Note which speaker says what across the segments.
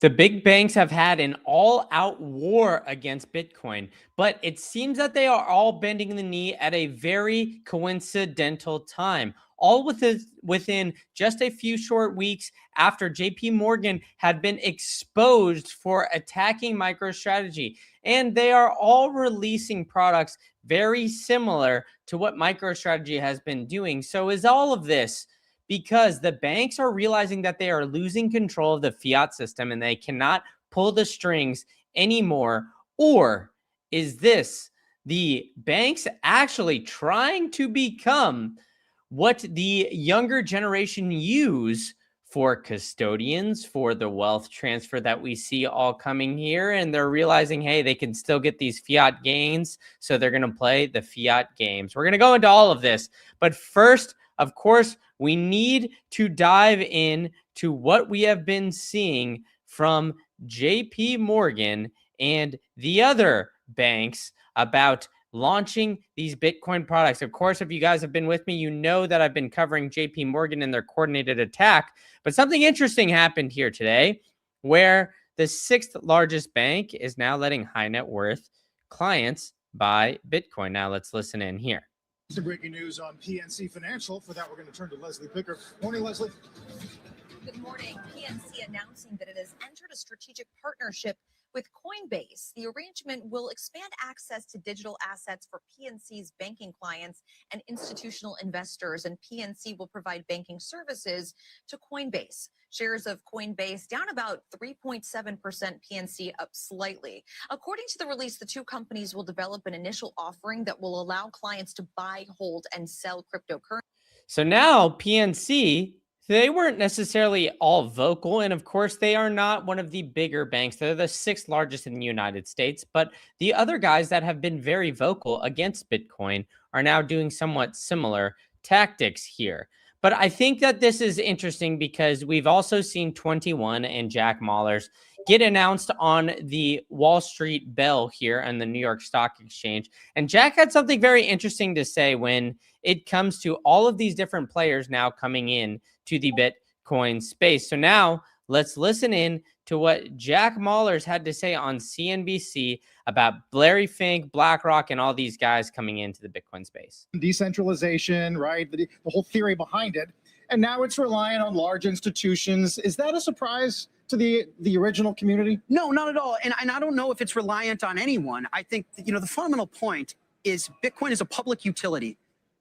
Speaker 1: The big banks have had an all-out war against Bitcoin, but it seems that they are all bending the knee at a very coincidental time, all within just a few short weeks after JP Morgan had been exposed for attacking MicroStrategy. And they are all releasing products very similar to what MicroStrategy has been doing. So is all of this because the banks are realizing that they are losing control of the fiat system and they cannot pull the strings anymore? Or is this the banks actually trying to become what the younger generation use for custodians, for the wealth transfer that we see all coming here? And they're realizing, hey, they can still get these fiat gains, so they're going to play the fiat games. We're going to go into all of this. But first, of course, we need to dive in to what we have been seeing from JP Morgan and the other banks about launching these Bitcoin products. Of course, if you guys have been with me, you know that I've been covering JP Morgan and their coordinated attack. But something interesting happened here today where the sixth largest bank is now letting high net worth clients buy Bitcoin. Now let's listen in here.
Speaker 2: Some breaking news on PNC Financial. For that, we're going to turn to Leslie Picker. Morning, Leslie.
Speaker 3: Good morning. PNC announcing that it has entered a strategic partnership with Coinbase. The arrangement will expand access to digital assets for PNC's banking clients and institutional investors, and PNC will provide banking services to Coinbase. Shares of Coinbase down about 3.7%, PNC up slightly. According to the release, the two companies will develop an initial offering that will allow clients to buy, hold, and sell cryptocurrency.
Speaker 1: So now PNC, they weren't necessarily all vocal. And of course, they are not one of the bigger banks. They're the sixth largest in the United States. But the other guys that have been very vocal against Bitcoin are now doing somewhat similar tactics here. But I think that this is interesting because we've also seen 21 and Jack Mallers get announced on the Wall Street Bell here on the New York Stock Exchange. And Jack had something very interesting to say when it comes to all of these different players now coming in to the Bitcoin space. So now let's listen in to what Jack Mallers had to say on CNBC about Larry Fink, BlackRock, and all these guys coming into the Bitcoin space.
Speaker 2: Decentralization, right? The whole theory behind it. And now it's reliant on large institutions. Is that a surprise to the original community?
Speaker 4: No, not at all. And I don't know if it's reliant on anyone. I think, the fundamental point is Bitcoin is a public utility.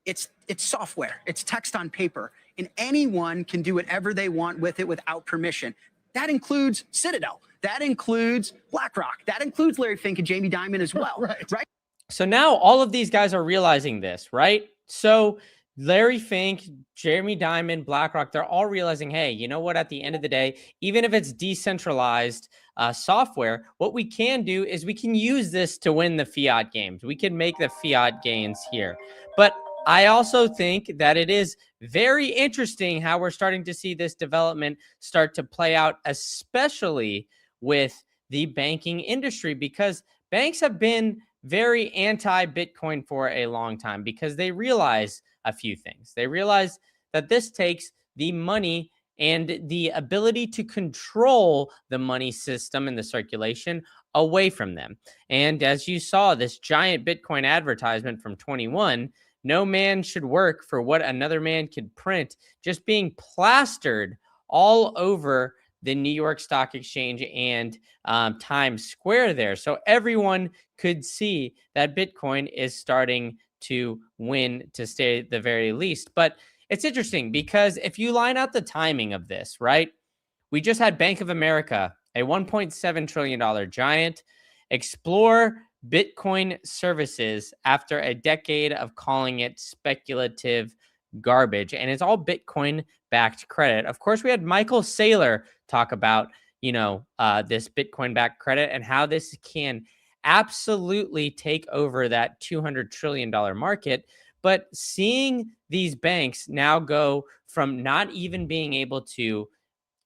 Speaker 4: It's software. It's text on paper. And anyone can do whatever they want with it without permission. That includes Citadel. That includes BlackRock. That includes Larry Fink and Jamie Dimon as well. Right.
Speaker 1: So now all of these guys are realizing this, right? So Larry Fink, Jeremy Dimon, BlackRock, they're all realizing, hey, you know what? At the end of the day, even if it's decentralized software, what we can do is we can use this to win the fiat games. We can make the fiat gains here. But I also think that it is very interesting how we're starting to see this development start to play out, especially with the banking industry, because banks have been very anti-Bitcoin for a long time because they realize a few things. They realize that this takes the money and the ability to control the money system and the circulation away from them. And as you saw, this giant Bitcoin advertisement from 21, no man should work for what another man could print, just being plastered all over the New York Stock Exchange and Times Square there. So everyone could see that Bitcoin is starting to win, to stay at the very least. But it's interesting because if you line out the timing of this, right? We just had Bank of America, a $1.7 trillion giant, explore Bitcoin services after a decade of calling it speculative garbage. And it's all Bitcoin backed credit. Of course, we had Michael Saylor talk about, this Bitcoin backed credit and how this can absolutely take over that $200 trillion market. But seeing these banks now go from not even being able to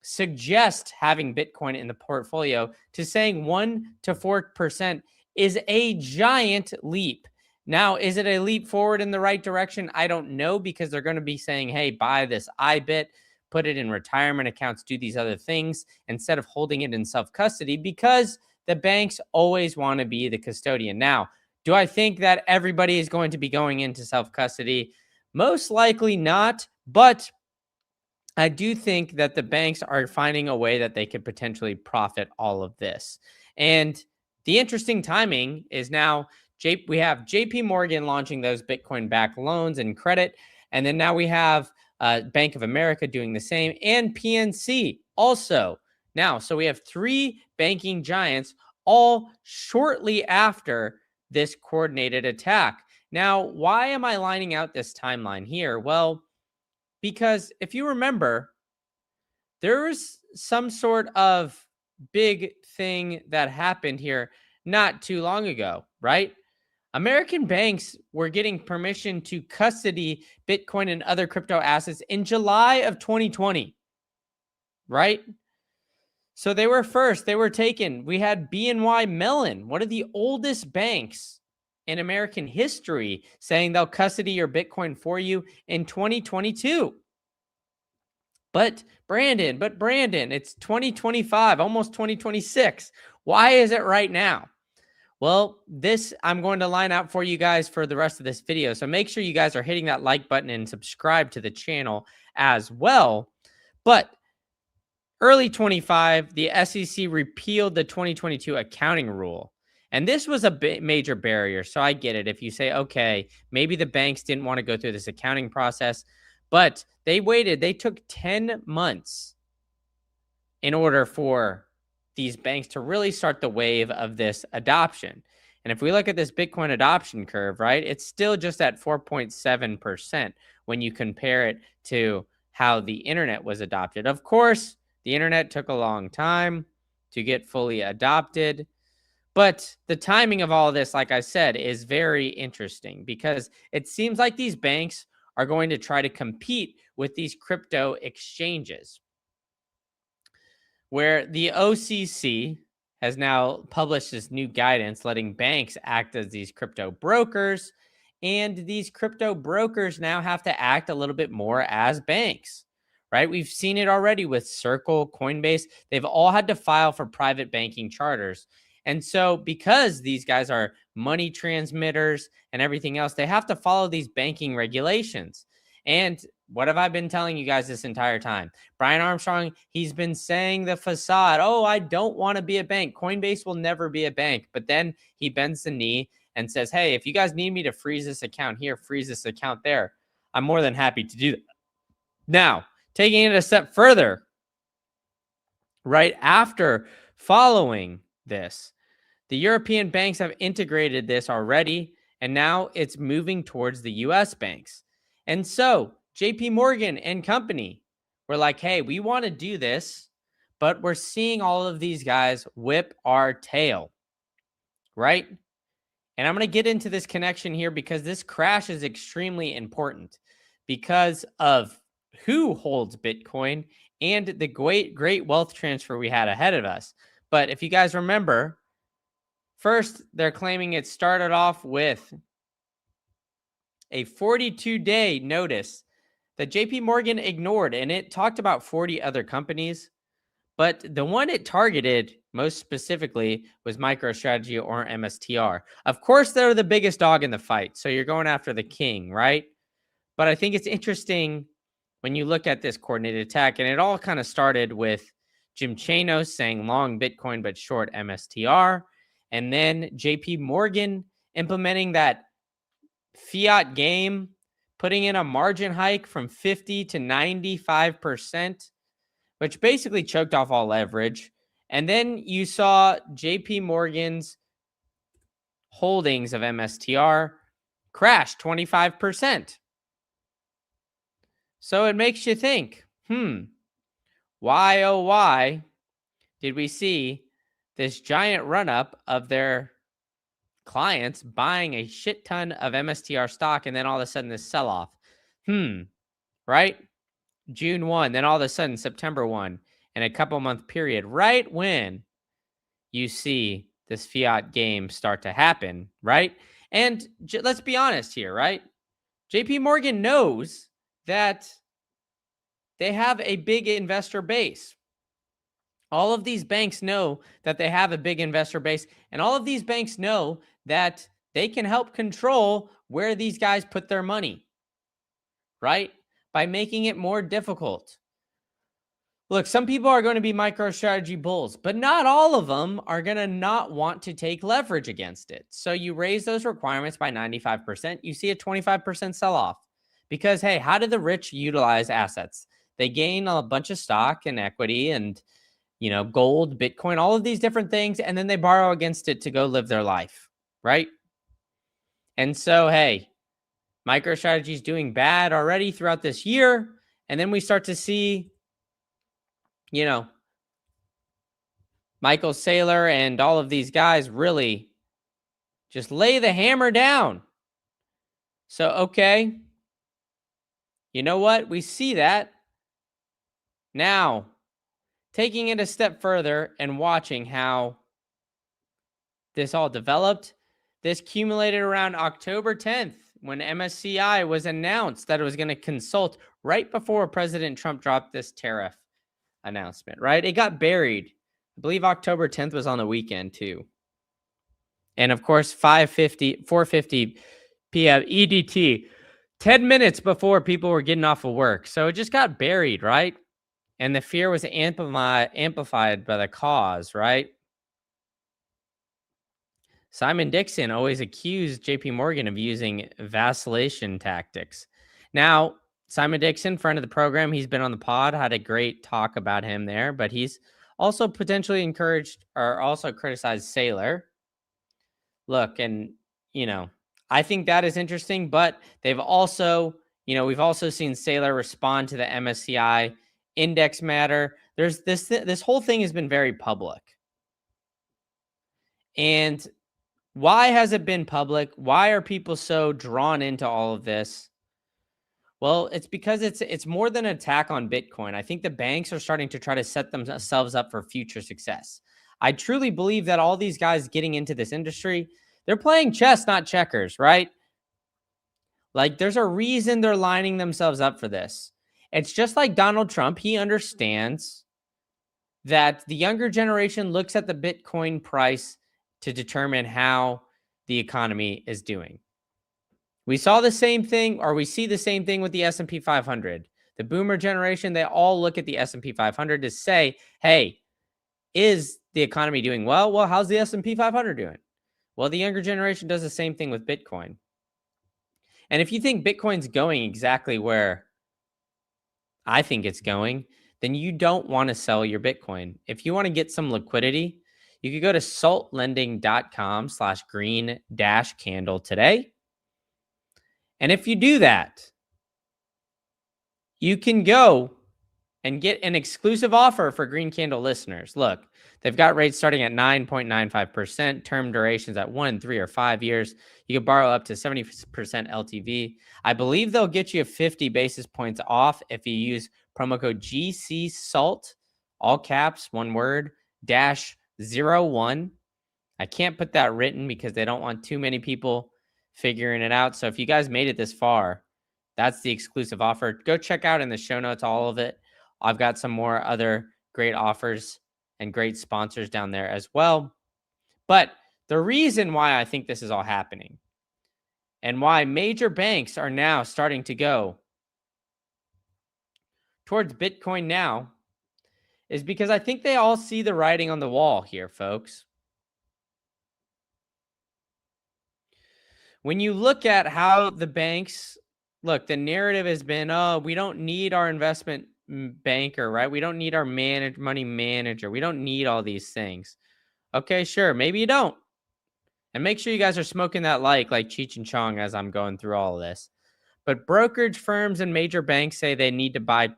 Speaker 1: suggest having Bitcoin in the portfolio to saying 1% to 4% is a giant leap. Now, is it a leap forward in the right direction? I don't know, because they're going to be saying, hey, buy this IBIT. put it in retirement accounts, do these other things instead of holding it in self-custody, because the banks always want to be the custodian. Now, do I think that everybody is going to be going into self-custody? Most likely not, but I do think that the banks are finding a way that they could potentially profit all of this. And the interesting timing is now we have JP Morgan launching those Bitcoin backed loans and credit. And then now we have Bank of America doing the same, and PNC also now. So we have three banking giants all shortly after this coordinated attack. Now, why am I lining out this timeline here? Well, because if you remember, there was some sort of big thing that happened here not too long ago, right? American banks were getting permission to custody Bitcoin and other crypto assets in July of 2020, right? So they were first, they were taken. We had BNY Mellon, one of the oldest banks in American history, saying they'll custody your Bitcoin for you in 2022. But Brandon, it's 2025, almost 2026. Why is it right now? Well, this I'm going to line out for you guys for the rest of this video. So make sure you guys are hitting that like button and subscribe to the channel as well. But early 25, the SEC repealed the 2022 accounting rule. And this was a major barrier. So I get it. If you say, okay, maybe the banks didn't want to go through this accounting process, but they waited. They took 10 months in order for these banks to really start the wave of this adoption. And if we look at this Bitcoin adoption curve, right, it's still just at 4.7% when you compare it to how the internet was adopted. Of course, the internet took a long time to get fully adopted. But the timing of all of this, like I said, is very interesting because it seems like these banks are going to try to compete with these crypto exchanges, where the OCC has now published this new guidance letting banks act as these crypto brokers, and these crypto brokers now have to act a little bit more as banks, right? We've seen it already with Circle, Coinbase. They've all had to file for private banking charters. And so because these guys are money transmitters and everything else, they have to follow these banking regulations. And what have I been telling you guys this entire time? Brian Armstrong, he's been saying the facade, oh, I don't want to be a bank. Coinbase will never be a bank. But then he bends the knee and says, hey, if you guys need me to freeze this account here, freeze this account there, I'm more than happy to do that. Now, taking it a step further, right after following this, the European banks have integrated this already, and now it's moving towards the US banks. And so JP Morgan and company were like, hey, we want to do this, but we're seeing all of these guys whip our tail, right? And I'm going to get into this connection here because this crash is extremely important because of who holds Bitcoin and the great wealth transfer we had ahead of us. But if you guys remember, first, they're claiming it started off with a 42-day notice that JP Morgan ignored, and it talked about 40 other companies. But the one it targeted most specifically was MicroStrategy or MSTR. Of course, they're the biggest dog in the fight, so you're going after the king, right? But I think it's interesting when you look at this coordinated attack, and it all kind of started with Jim Chanos saying long Bitcoin but short MSTR, and then JP Morgan implementing that fiat game, putting in a margin hike from 50 to 95%, which basically choked off all leverage. And then you saw JP Morgan's holdings of MSTR crash 25%. So it makes you think, why, oh, why did we see this giant run up of their clients buying a shit ton of MSTR stock and then all of a sudden this sell off? Right? June 1, then all of a sudden September 1, and a couple month period, right when you see this fiat game start to happen, right? And let's be honest here, right? JP Morgan knows that they have a big investor base. All of these banks know that they have a big investor base, and all of these banks know that they can help control where these guys put their money, right? By making it more difficult. Look, some people are going to be MicroStrategy bulls, but not all of them are going to not want to take leverage against it. So you raise those requirements by 95%, you see a 25% sell-off. Because, hey, how do the rich utilize assets? They gain a bunch of stock and equity and, gold, Bitcoin, all of these different things, and then they borrow against it to go live their life, right? And so, hey, MicroStrategy is doing bad already throughout this year, and then we start to see Michael Saylor and all of these guys really just lay the hammer down. So, okay, you know what? We see that. Now, taking it a step further and watching how this all developed, this accumulated around October 10th when MSCI was announced that it was going to consult right before President Trump dropped this tariff announcement, right? It got buried. I believe October 10th was on the weekend too. And of course, 4:50 p.m. EDT, 10 minutes before people were getting off of work. So it just got buried, right? And the fear was amplified by the cause, right? Simon Dixon always accused JP Morgan of using vacillation tactics. Now, Simon Dixon, friend of the program, he's been on the pod, had a great talk about him there, but he's also potentially encouraged or also criticized Saylor. Look, and, I think that is interesting, but they've also, we've also seen Saylor respond to the MSCI index matter. There's this whole thing has been very public. And why has it been public? Why are people so drawn into all of this? Well, it's because it's more than an attack on Bitcoin. I think the banks are starting to try to set themselves up for future success. I truly believe that all these guys getting into this industry, they're playing chess, not checkers, right? Like, there's a reason they're lining themselves up for this. It's just like Donald Trump. He understands that the younger generation looks at the Bitcoin price to determine how the economy is doing. We saw the same thing, or we see the same thing with the S&P 500. The boomer generation, they all look at the S&P 500 to say, hey, is the economy doing well? Well, how's the S&P 500 doing? Well, the younger generation does the same thing with Bitcoin. And if you think Bitcoin's going exactly where I think it's going, then you don't want to sell your Bitcoin. If you want to get some liquidity, you could go to saltlending.com/green-candle today. And if you do that, you can go and get an exclusive offer for Green Candle listeners. Look, they've got rates starting at 9.95%, term durations at 1, 3, or 5 years. You can borrow up to 70% LTV. I believe they'll get you 50 basis points off if you use promo code GCSALT, all caps, one word, -01. I can't put that written because they don't want too many people figuring it out. So if you guys made it this far, that's the exclusive offer. Go check out in the show notes all of it. I've got some more other great offers and great sponsors down there as well. But the reason why I think this is all happening and why major banks are now starting to go towards Bitcoin now is because I think they all see the writing on the wall here, folks. When you look at how the banks, look, the narrative has been, oh, we don't need our investment banker, right? We don't need our money manager. We don't need all these things. Okay, sure. Maybe you don't. And make sure you guys are smoking that like Cheech and Chong as I'm going through all of this. But brokerage firms and major banks say they need to buy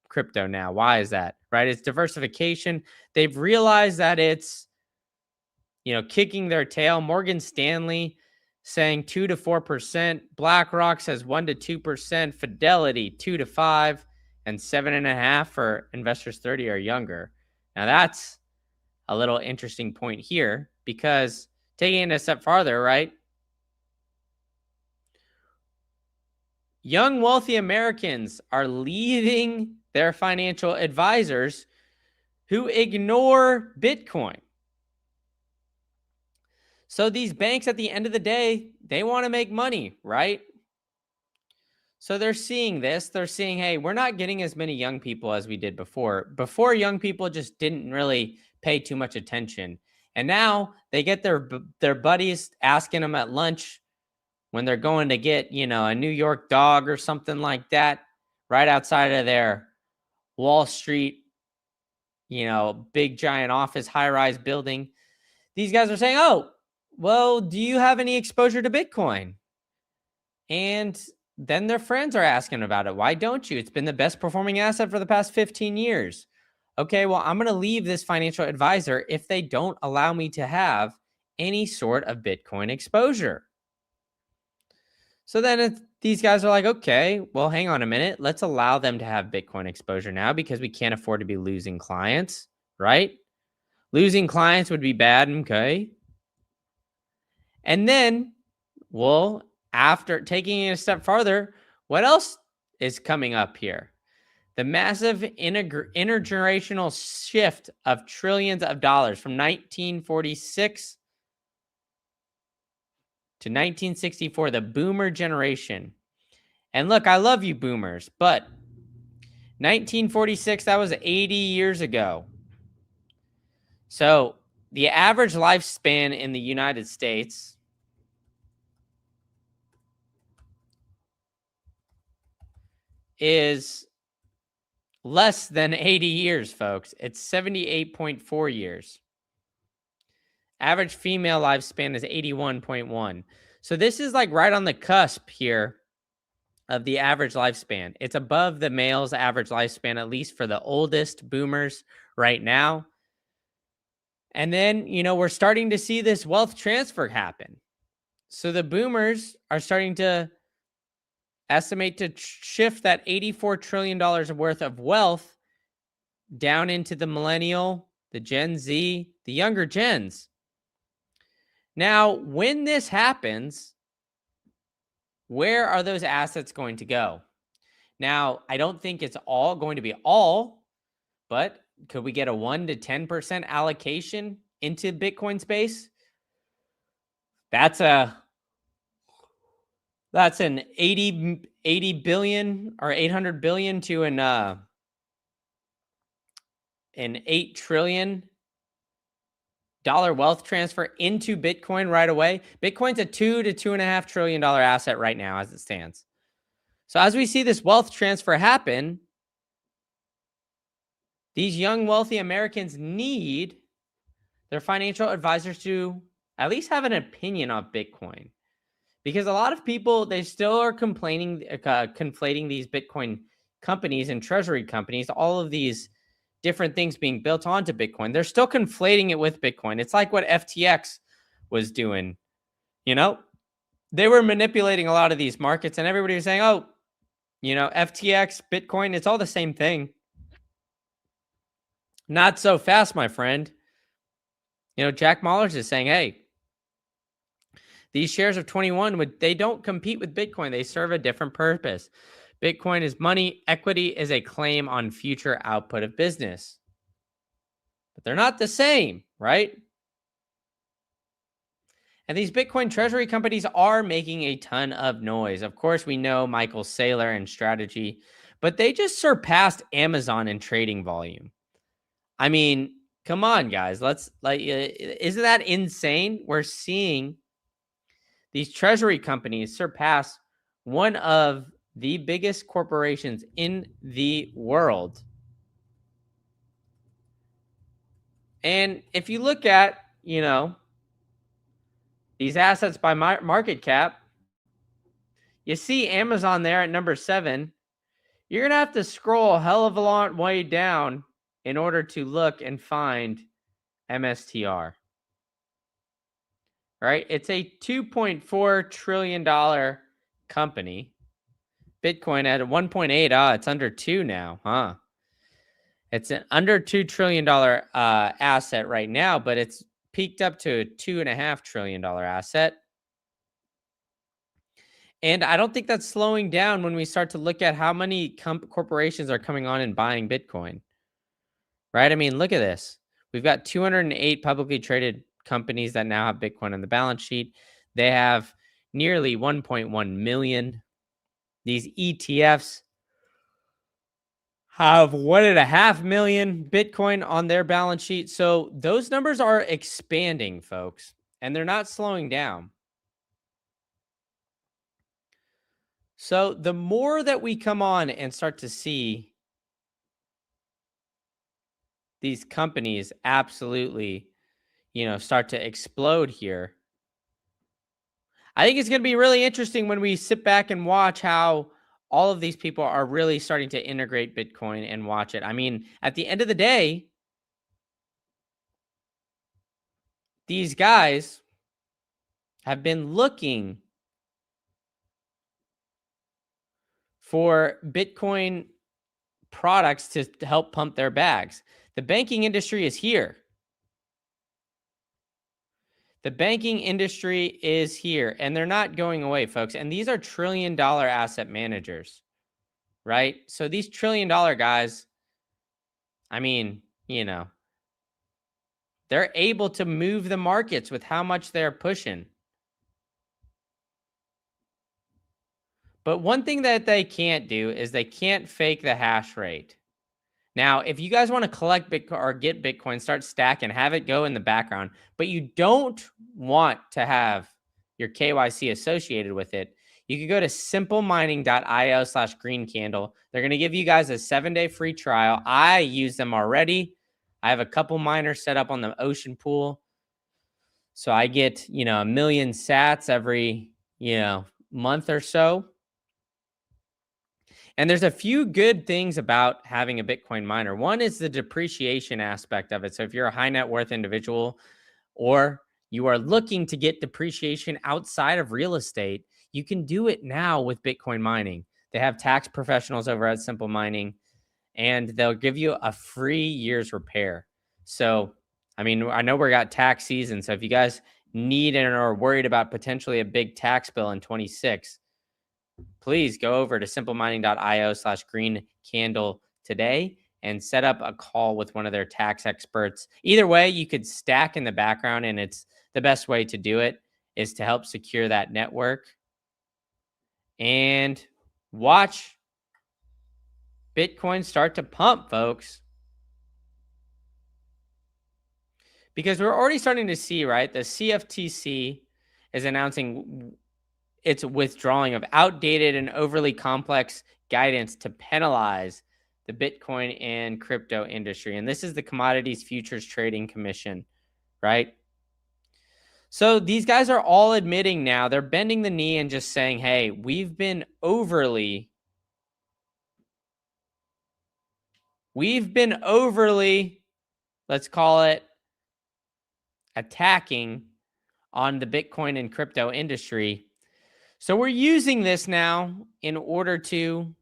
Speaker 1: crypto now. Why is that? Right? It's diversification. They've realized that it's, kicking their tail. Morgan Stanley saying 2 to 4%. BlackRock says 1 to 2%. Fidelity 2 to 5, and 7.5% for investors 30 or younger. Now that's a little interesting point here, because taking it a step farther, right? Young wealthy Americans are leaving their financial advisors who ignore Bitcoin. So these banks at the end of the day, they want to make money, right? So they're seeing this. They're seeing, hey, we're not getting as many young people as we did before. Before, young people just didn't really pay too much attention. And now they get their buddies asking them at lunch when they're going to get, a New York dog or something like that right outside of their Wall Street, big giant office high-rise building. These guys are saying, oh, well, do you have any exposure to Bitcoin? And then their friends are asking about it. Why don't you? It's been the best performing asset for the past 15 years. Okay, well, I'm going to leave this financial advisor if they don't allow me to have any sort of Bitcoin exposure. So then these guys are like, okay, well, hang on a minute. Let's allow them to have Bitcoin exposure now because we can't afford to be losing clients, right? Losing clients would be bad, okay? And then, well, after taking it a step farther, what else is coming up here? The massive intergenerational shift of trillions of dollars from 1946 to 1964, the boomer generation. And look, I love you boomers, but 1946, that was 80 years ago. So the average lifespan in the United States is less than 80 years, folks. It's 78.4 years. Average female lifespan is 81.1. So this is like right on the cusp here of the average lifespan. It's above the male's average lifespan, at least for the oldest boomers right now. And then, we're starting to see this wealth transfer happen. So the boomers are starting to estimate to shift that $84 trillion worth of wealth down into the millennial, the Gen Z, the younger gens. Now, when this happens, where are those assets going to go? Now, I don't think it's all going to be all, but could we get a 1 to 10% allocation into Bitcoin space? That's an 80 billion or 800 billion to an $8 trillion wealth transfer into Bitcoin right away. Bitcoin's a $2 to $2.5 trillion asset right now as it stands. So as we see this wealth transfer happen, these young wealthy Americans need their financial advisors to at least have an opinion of Bitcoin. Because a lot of people, they still are conflating these Bitcoin companies and treasury companies, all of these different things being built onto Bitcoin. They're still conflating it with Bitcoin. It's like what FTX was doing. They were manipulating a lot of these markets and everybody was saying, oh, FTX, Bitcoin, it's all the same thing. Not so fast, my friend. Jack Mallers is saying, hey, these shares of 21, they don't compete with Bitcoin. They serve a different purpose. Bitcoin is money. Equity is a claim on future output of business. But they're not the same, right? And these Bitcoin treasury companies are making a ton of noise. Of course, we know Michael Saylor and Strategy, but they just surpassed Amazon in trading volume. I mean, come on, guys. Isn't that insane? We're seeing these treasury companies surpass one of the biggest corporations in the world. And if you look at, these assets by market cap, you see Amazon there at number 7. You're going to have to scroll a hell of a long way down in order to look and find MSTR. Right? It's a $2.4 trillion company. Bitcoin at 1.8. It's under 2 now, huh? It's an under $2 trillion asset right now, but it's peaked up to a $2.5 trillion asset. And I don't think that's slowing down when we start to look at how many corporations are coming on and buying Bitcoin, right? I mean, look at this. We've got 208 publicly traded companies that now have Bitcoin on the balance sheet. They have nearly 1.1 million. These ETFs have 1.5 million Bitcoin on their balance sheet. So those numbers are expanding, folks, and they're not slowing down. So the more that we come on and start to see these companies absolutely, start to explode here, I think it's going to be really interesting when we sit back and watch how all of these people are really starting to integrate Bitcoin and watch it. I mean, at the end of the day, these guys have been looking for Bitcoin products to help pump their bags. The banking industry is here. The banking industry is here, and they're not going away, folks. And these are trillion-dollar asset managers, right? So these trillion-dollar guys, I mean, they're able to move the markets with how much they're pushing. But one thing that they can't do is they can't fake the hash rate. Now, if you guys want to collect Bitcoin or get Bitcoin, start stacking, have it go in the background, but you don't want to have your KYC associated with it, you can go to simplemining.io/greencandle. They're going to give you guys a 7-day free trial. I use them already. I have a couple miners set up on the ocean pool. So I get, 1 million sats every, month or so. And there's a few good things about having a Bitcoin miner. One is the depreciation aspect of it. So if you're a high net worth individual or you are looking to get depreciation outside of real estate, you can do it now with Bitcoin mining. They have tax professionals over at Simple Mining, and they'll give you a free year's repair. So, I mean, I know we got tax season. So if you guys need and are worried about potentially a big tax bill in 26, please go over to simplemining.io/greencandle today and set up a call with one of their tax experts. Either way, you could stack in the background, and it's the best way to do it is to help secure that network and watch Bitcoin start to pump, folks. Because we're already starting to see, right? The CFTC is announcing its withdrawing of outdated and overly complex guidance to penalize the Bitcoin and crypto industry. And this is the Commodities Futures Trading Commission, right? So these guys are all admitting now, they're bending the knee and just saying, hey, we've been overly, let's call it, attacking on the Bitcoin and crypto industry. So we're using this now in order to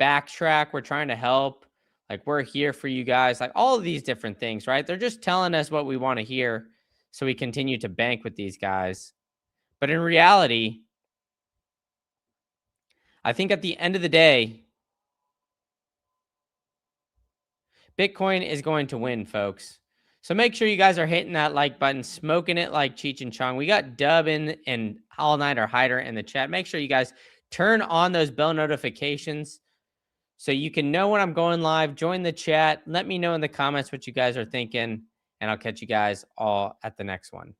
Speaker 1: backtrack. We're trying to help. Like, we're here for you guys. Like, all of these different things, right? They're just telling us what we want to hear so we continue to bank with these guys. But in reality, I think at the end of the day, Bitcoin is going to win, folks. So make sure you guys are hitting that like button, smoking it like Cheech and Chong. We got Dub and All Nighter Hider in the chat. Make sure you guys turn on those bell notifications so you can know when I'm going live. Join the chat. Let me know in the comments what you guys are thinking, and I'll catch you guys all at the next one.